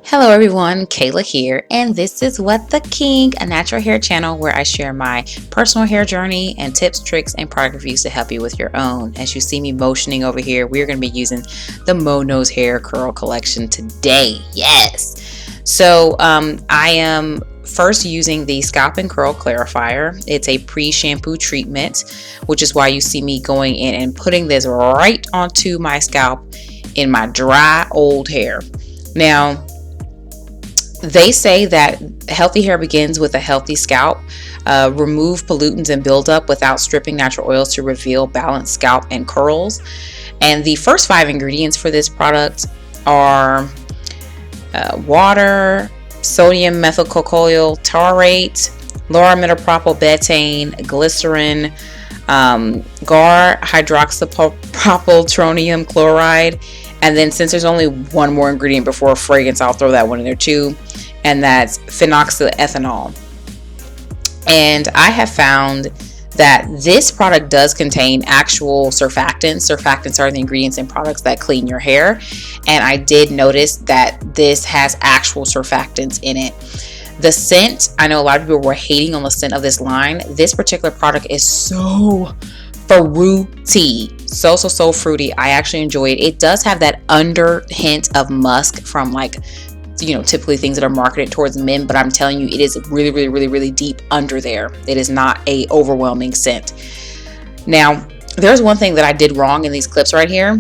Hello everyone, Kayla here, and this is What the King, a natural hair channel where I share my personal hair journey and tips, tricks, and product reviews to help you with your own. As you see me motioning over here, we're going to be using the Mo Knows Hair Curl Collection today. Yes! I am first using the Scalp and Curl Clarifier. It's a pre-shampoo treatment, which is why you see me going in and putting this right onto my scalp in my dry old hair. Now, they say that healthy hair begins with a healthy scalp. Remove pollutants and buildup without stripping natural oils to reveal balanced scalp and curls. And the first 5 ingredients for this product are water, sodium methylcocoyl taurate, lauryl betaine, glycerin, gar hydroxypropyltronium chloride. And then since there's only one more ingredient before fragrance, I'll throw that one in there too. And that's phenoxyethanol. And I have found that this product does contain actual surfactants. Surfactants are the ingredients in products that clean your hair. And I did notice that this has actual surfactants in it. The scent, I know a lot of people were hating on the scent of this line. This particular product is so fruity, so fruity. I actually enjoy it. It does have that under hint of musk from typically things that are marketed towards men, but I'm telling you, it is really deep under there. It is not a overwhelming scent. Now, there's one thing that I did wrong in these clips right here,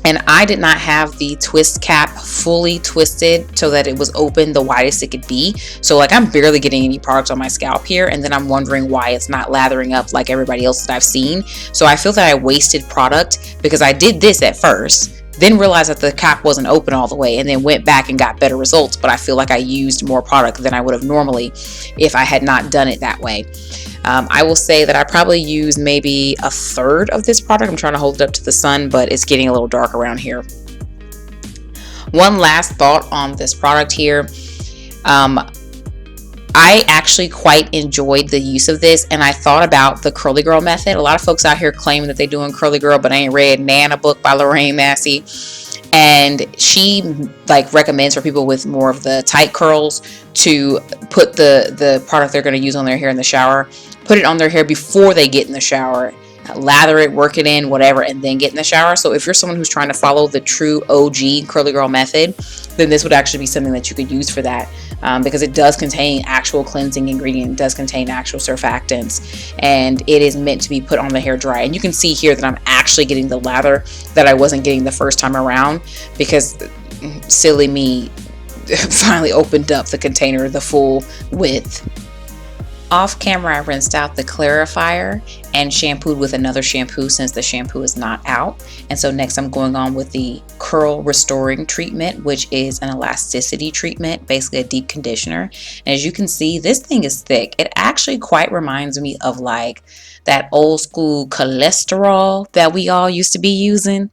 and I did not have the twist cap fully twisted so that it was open the widest it could be. So I'm barely getting any product on my scalp here, and then I'm wondering why it's not lathering up like everybody else that I've seen. So I feel that I wasted product because I did this at first, then realized that the cap wasn't open all the way, and then went back and got better results. But I feel like I used more product than I would have normally if I had not done it that way. I will say that I probably used maybe a third of this product. I'm trying to hold it up to the sun, but it's getting a little dark around here. One last thought on this product here. I actually quite enjoyed the use of this, and I thought about the Curly Girl method. A lot of folks out here claiming that they're doing Curly Girl, but I ain't read Nana book by Lorraine Massey. And she recommends for people with more of the tight curls to put the product they're going to use on their hair in the shower, put it on their hair before they get in the shower, lather it, work it in, whatever, and then get in the shower. So if you're someone who's trying to follow the true OG Curly Girl method, then this would actually be something that you could use for that, because it does contain actual cleansing ingredient, it does contain actual surfactants, and it is meant to be put on the hair dry. And you can see here that I'm actually getting the lather that I wasn't getting the first time around, because silly me finally opened up the container the full width. Off camera, I rinsed out the clarifier and shampooed with another shampoo since the shampoo is not out. And so next I'm going on with the curl restoring treatment, which is an elasticity treatment, basically a deep conditioner. And as you can see, this thing is thick. It actually quite reminds me of that old school cholesterol that we all used to be using.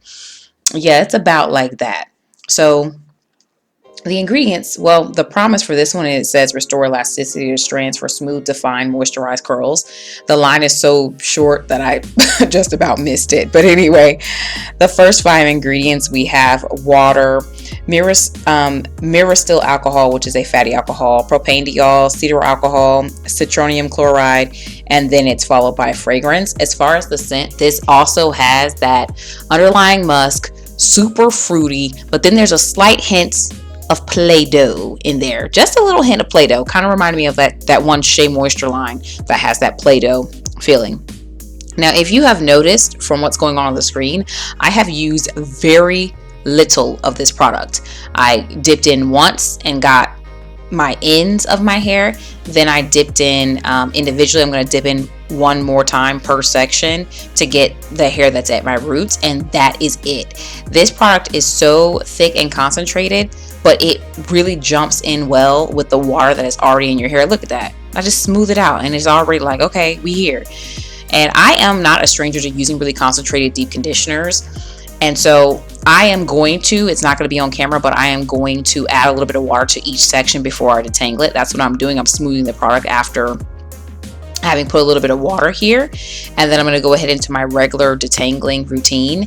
Yeah, it's about like that. So the ingredients, well, the promise for this one, it says restore elasticity to strands for smooth, defined, moisturized curls. The line is so short that I just about missed it. But anyway, the first 5 ingredients, we have water, myristil alcohol, which is a fatty alcohol, propanediol, cetyl alcohol, citronium chloride, and then it's followed by fragrance. As far as the scent, this also has that underlying musk, super fruity, but then there's a slight hint of Play-Doh in there. Just a little hint of Play-Doh. Kind of reminded me of that one Shea Moisture line that has that Play-Doh feeling. Now, if you have noticed from what's going on the screen, I have used very little of this product. I dipped in once and got my ends of my hair. Then I dipped in individually. I'm going to dip in one more time per section to get the hair that's at my roots, and that is it. This product is so thick and concentrated, but it really jumps in well with the water that is already in your hair. Look at that. I just smooth it out and it's already okay, we here. And I am not a stranger to using really concentrated deep conditioners. And so I am going to, it's not going to be on camera, but I am going to add a little bit of water to each section before I detangle it. That's what I'm doing. I'm smoothing the product after having put a little bit of water here. And then I'm going to go ahead into my regular detangling routine.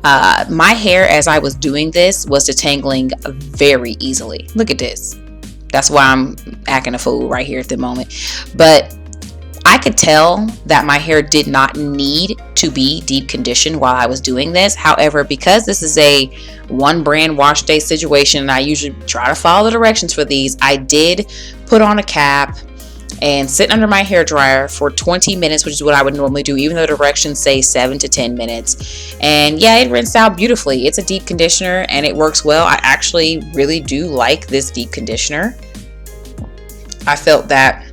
My hair, as I was doing this, was detangling very easily. Look at this. That's why I'm acting a fool right here at the moment. But I could tell that my hair did not need to be deep conditioned while I was doing this. However, because this is a one brand wash day situation, and I usually try to follow the directions for these, I did put on a cap and sit under my hair dryer for 20 minutes, which is what I would normally do, even though the directions say 7 to 10 minutes. And yeah, it rinsed out beautifully. It's a deep conditioner and it works well. I actually really do like this deep conditioner. I felt that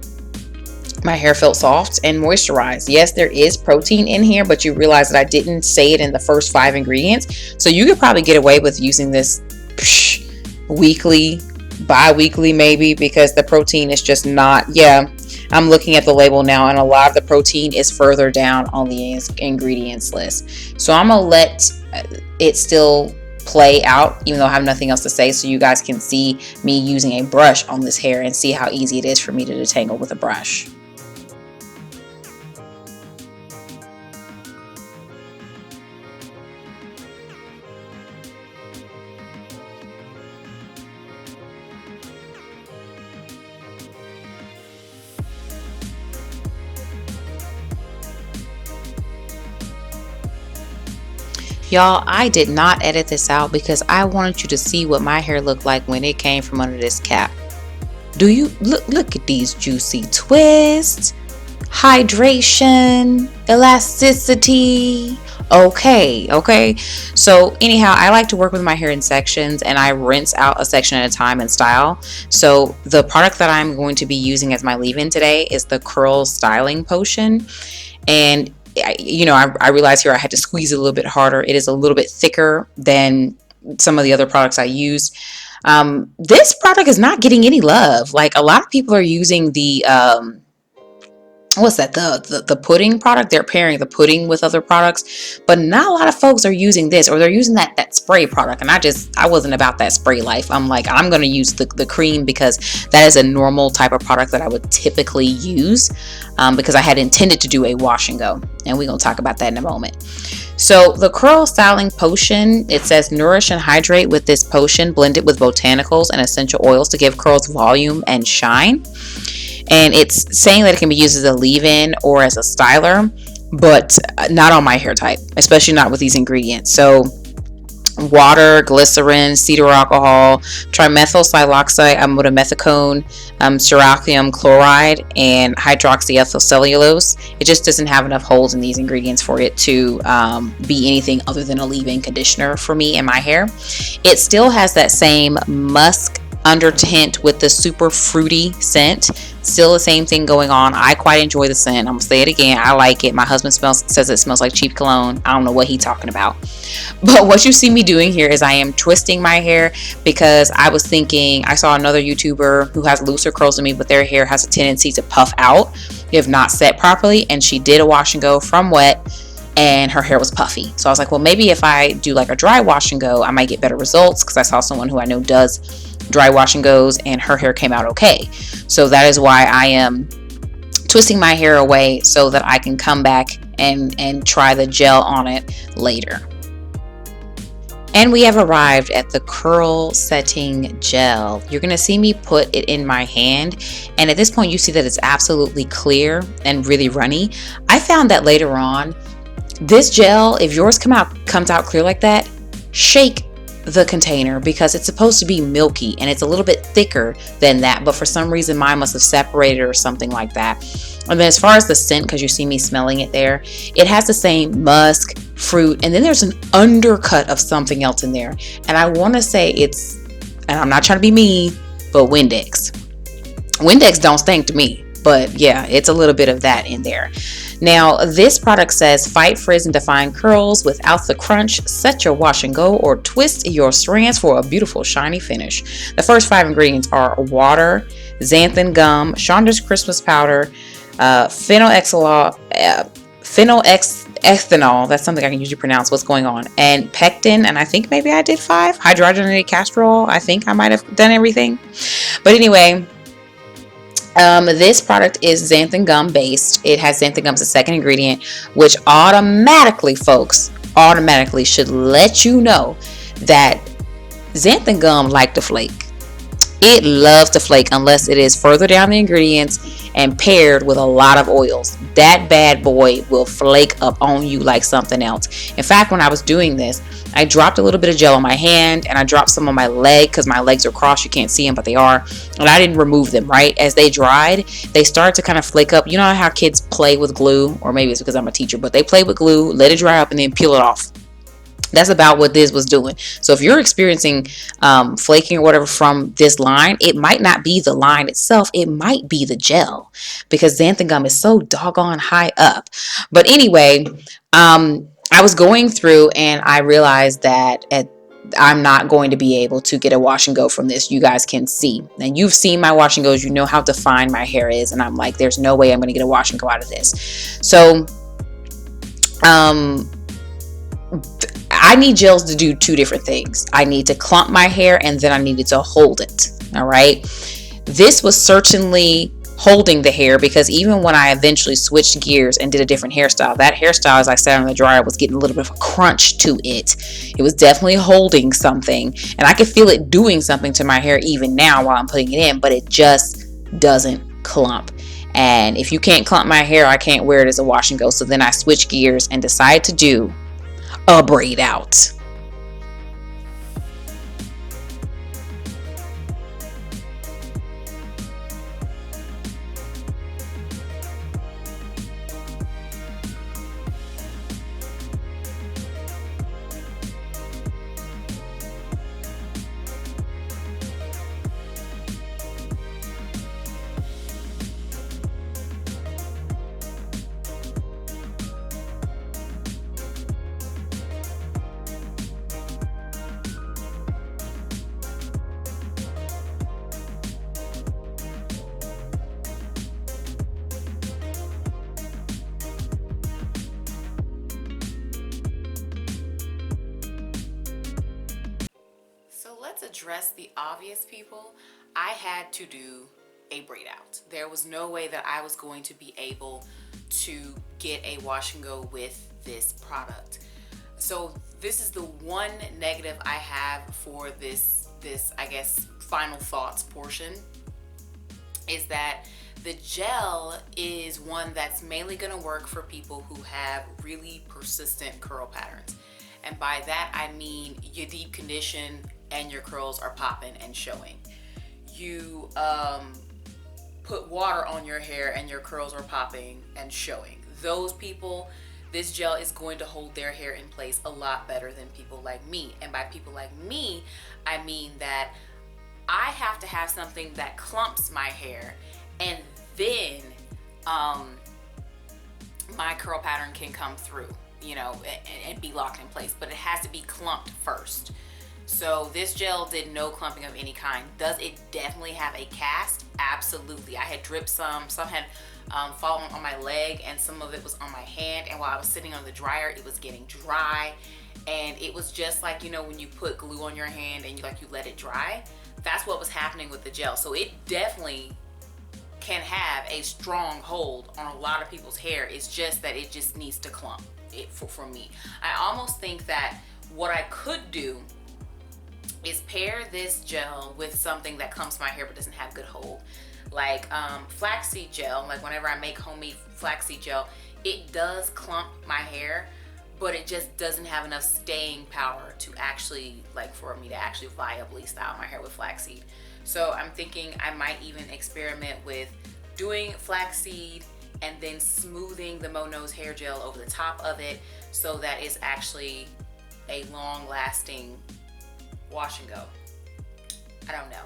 my hair felt soft and moisturized. Yes, there is protein in here, but you realize that I didn't say it in the first 5 ingredients. So you could probably get away with using this weekly, bi-weekly maybe, because the protein is just not, yeah, I'm looking at the label now and a lot of the protein is further down on the ingredients list. So I'm gonna let it still play out, even though I have nothing else to say, so you guys can see me using a brush on this hair and see how easy it is for me to detangle with a brush. Y'all, I did not edit this out because I wanted you to see what my hair looked like when it came from under this cap. Do you look at these juicy twists, hydration, elasticity. Okay. So anyhow, I like to work with my hair in sections and I rinse out a section at a time in style. So the product that I'm going to be using as my leave-in today is the Curl Styling Potion. And I realized here I had to squeeze it a little bit harder. It is a little bit thicker than some of the other products I used. This product is not getting any love. Like, a lot of people are using the what's that, the pudding product. They're pairing the pudding with other products, but not a lot of folks are using this, or they're using that spray product. And I wasn't about that spray life. I'm like, I'm going to use the cream because that is a normal type of product that I would typically use, because I had intended to do a wash and go, and we're going to talk about that in a moment. So the Curl Styling Potion, it says nourish and hydrate with this potion blended with botanicals and essential oils to give curls volume and shine. And it's saying that it can be used as a leave-in or as a styler, but not on my hair type, especially not with these ingredients. So water, glycerin, cetyl alcohol, trimethylsiloxane, amidamethicone, strontium chloride, and hydroxyethyl cellulose. It just doesn't have enough holes in these ingredients for it to be anything other than a leave-in conditioner for me and my hair. It still has that same musk under tint with the super fruity scent. Still the same thing going on. I quite enjoy the scent. I'm gonna say it again. I like it. My husband says it smells like cheap cologne. I don't know what he's talking about. But what you see me doing here is I am twisting my hair, because I was thinking, I saw another YouTuber who has looser curls than me, but their hair has a tendency to puff out if not set properly. And she did a wash and go from wet, and her hair was puffy. So I was like, well, maybe if I do like a dry wash and go, I might get better results, because I saw someone who I know does dry wash and goes and her hair came out okay. So that is why I am twisting my hair away, so that I can come back and try the gel on it later. And we have arrived at the curl setting gel. You're gonna see me put it in my hand, and at this point you see that it's absolutely clear and really runny. I found that later on, this gel, if yours comes out clear like that, shake the container, because it's supposed to be milky and it's a little bit thicker than that, but for some reason mine must have separated or something like that. And then as far as the scent, because you see me smelling it there, it has the same musk, fruit, and then there's an undercut of something else in there, and I want to say it's, and I'm not trying to be mean, but Windex don't stink to me, but yeah, it's a little bit of that in there. Now, this product says fight frizz and define curls without the crunch. Set your wash and go or twist your strands for a beautiful shiny finish. The first 5 ingredients are water, xanthan gum, Shonda's Christmas powder, phenolexethanol, that's something I can usually pronounce what's going on, and pectin, and I think maybe I did 5, hydrogenated castor oil. I think I might have done everything. But anyway, this product is xanthan gum based. It has xanthan gum as a second ingredient, which automatically, folks, automatically should let you know that xanthan gum like to flake. It loves to flake unless it is further down the ingredients and paired with a lot of oils. That bad boy will flake up on you like something else. In fact, when I was doing this, I dropped a little bit of gel on my hand and I dropped some on my leg because my legs are crossed. You can't see them, but they are. And I didn't remove them, right? As they dried, they started to kind of flake up. You know how kids play with glue? Or maybe it's because I'm a teacher, but they play with glue, let it dry up, and then peel it off. That's about what this was doing. So if you're experiencing flaking or whatever from this line, it might not be the line itself. It might be the gel because xanthan gum is so doggone high up. But anyway, I was going through and I realized that I'm not going to be able to get a wash and go from this. You guys can see. And you've seen my wash and goes. You know how defined my hair is. And I'm like, there's no way I'm going to get a wash and go out of this. So, I need gels to do two different things. I need to clump my hair and then I needed to hold it. All right. This was certainly holding the hair because even when I eventually switched gears and did a different hairstyle, that hairstyle, as I sat on the dryer, was getting a little bit of a crunch to it. It was definitely holding something and I could feel it doing something to my hair even now while I'm putting it in, but it just doesn't clump. And if you can't clump my hair, I can't wear it as a wash and go. So then I switched gears and decided to do a braid out. So let's address the obvious, people. I had to do a braid out. There was no way that I was going to be able to get a wash and go with this product. So this is the one negative I have for this I guess final thoughts portion, is that the gel is one that's mainly going to work for people who have really persistent curl patterns. And by that I mean your deep condition and your curls are popping and showing. You put water on your hair and your curls are popping and showing. Those people, this gel is going to hold their hair in place a lot better than people like me. And by people like me, I mean that I have to have something that clumps my hair and then my curl pattern can come through, you know, and be locked in place. But it has to be clumped first. So this gel did no clumping of any kind. Does it definitely have a cast? Absolutely. I had dripped some had fallen on my leg and some of it was on my hand, and while I was sitting on the dryer it was getting dry, and it was just like, you know, when you put glue on your hand and you let it dry. That's what was happening with the gel. So it definitely can have a strong hold on a lot of people's hair. It's just that it just needs to clump it for me. I almost think that what I could do is pair this gel with something that clumps my hair but doesn't have good hold, like flaxseed gel. Like whenever I make homemade flaxseed gel, it does clump my hair, but it just doesn't have enough staying power to actually, like, for me to actually viably style my hair with flaxseed. So I'm thinking I might even experiment with doing flaxseed and then smoothing the Mono's hair gel over the top of it so that it's actually a long lasting wash and go. I don't know.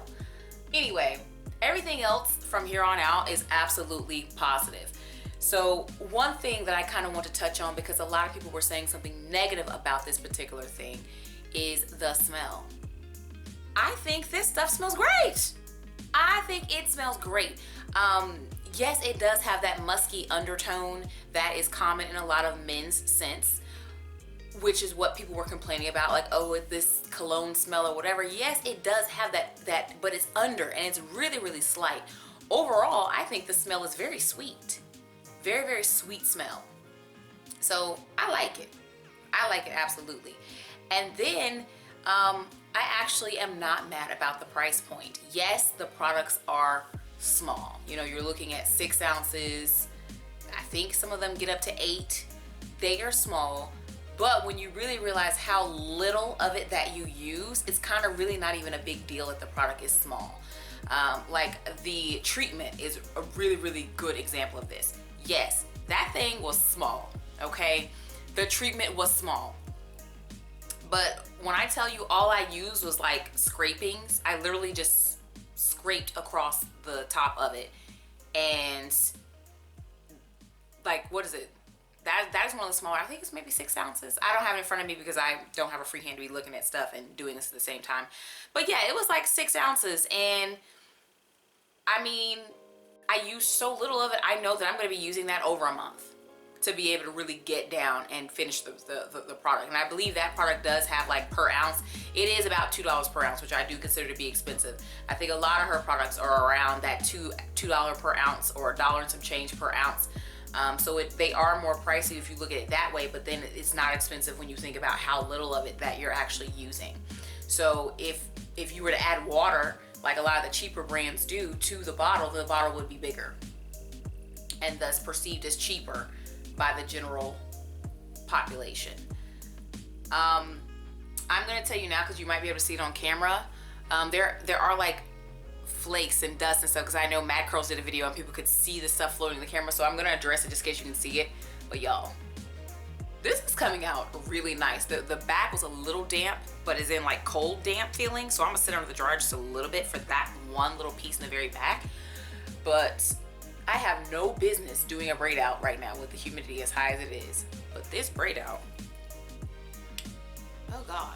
Anyway, everything else from here on out is absolutely positive. So one thing that I kind of want to touch on, because a lot of people were saying something negative about this particular thing, is the smell. I think this stuff smells great. I think it smells great. Yes, it does have that musky undertone that is common in a lot of men's scents, which is what people were complaining about, like, oh, it's this cologne smell or whatever. Yes, it does have that, but it's under, and it's really, really slight. Overall, I think the smell is very sweet. Very, very sweet smell. So I like it. I like it absolutely. And then I actually am not mad about the price point. Yes, the products are small. You know, you're looking at 6 ounces. I think some of them get up to 8. They are small. But when you really realize how little of it that you use, it's kind of really not even a big deal if the product is small. Like the treatment is a really, really good example of this. Yes, that thing was small, okay? The treatment was small. But when I tell you all I used was like scrapings, I literally just scraped across the top of it. And like, what is it? That is one of the smaller, I think it's maybe 6 ounces. I don't have it in front of me because I don't have a free hand to be looking at stuff and doing this at the same time. But yeah, it was like 6 ounces. And I mean, I used so little of it, I know that I'm going to be using that over a month to be able to really get down and finish the product. And I believe that product does have like per ounce, it is about $2 per ounce, which I do consider to be expensive. I think a lot of her products are around that $2 per ounce or $1 and some change per ounce. So they are more pricey if you look at it that way, but then it's not expensive when you think about how little of it that you're actually using. So if you were to add water, like a lot of the cheaper brands do, to the bottle would be bigger and thus perceived as cheaper by the general population. I'm gonna tell you now, because you might be able to see it on camera, there are like flakes and dust and stuff, because I know Mad Curls did a video and people could see the stuff floating in the camera, so I'm gonna address it just in case you can see it. But y'all, this is coming out really nice. The back was a little damp, but is in like cold damp feeling, so I'm gonna sit under the dryer just a little bit for that one little piece in the very back. But I have no business doing a braid out right now with the humidity as high as it is. But this braid out, oh God,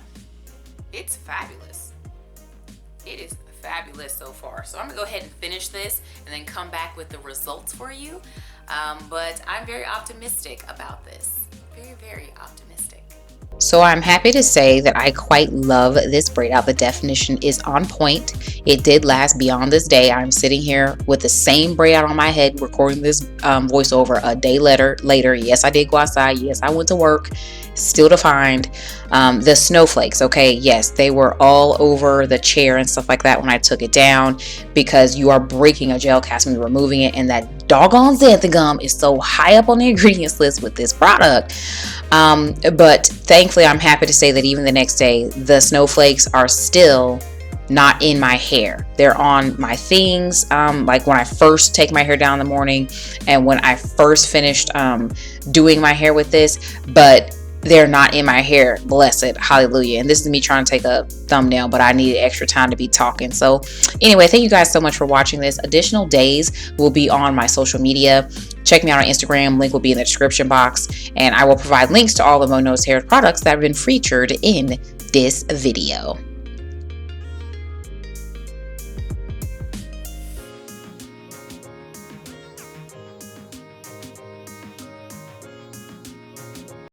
it's fabulous. It is fabulous so far. So I'm gonna go ahead and finish this and then come back with the results for you. But I'm very optimistic about this. Very, very optimistic. So I'm happy to say that I quite love this braid out. The definition is on point. It did last beyond this day. I'm sitting here with the same braid out on my head, recording this voiceover a day later. Yes, I did go outside. Yes, I went to work. Still to find the snowflakes. Okay, yes, they were all over the chair and stuff like that when I took it down, because you are breaking a gel cast when you're removing it, and that doggone xanthan gum is so high up on the ingredients list with this product. But thankfully, I'm happy to say that even the next day, the snowflakes are still not in my hair. They're on my things, like when I first take my hair down in the morning and when I first finished doing my hair with this, but they're not in my hair. Blessed, hallelujah. And this is me trying to take a thumbnail, but I needed extra time to be talking. So anyway, thank you guys so much for watching this. Additional days will be on my social media. Check me out on Instagram. Link will be in the description box, and I will provide links to all the Mo Knows Hair products that have been featured in this video.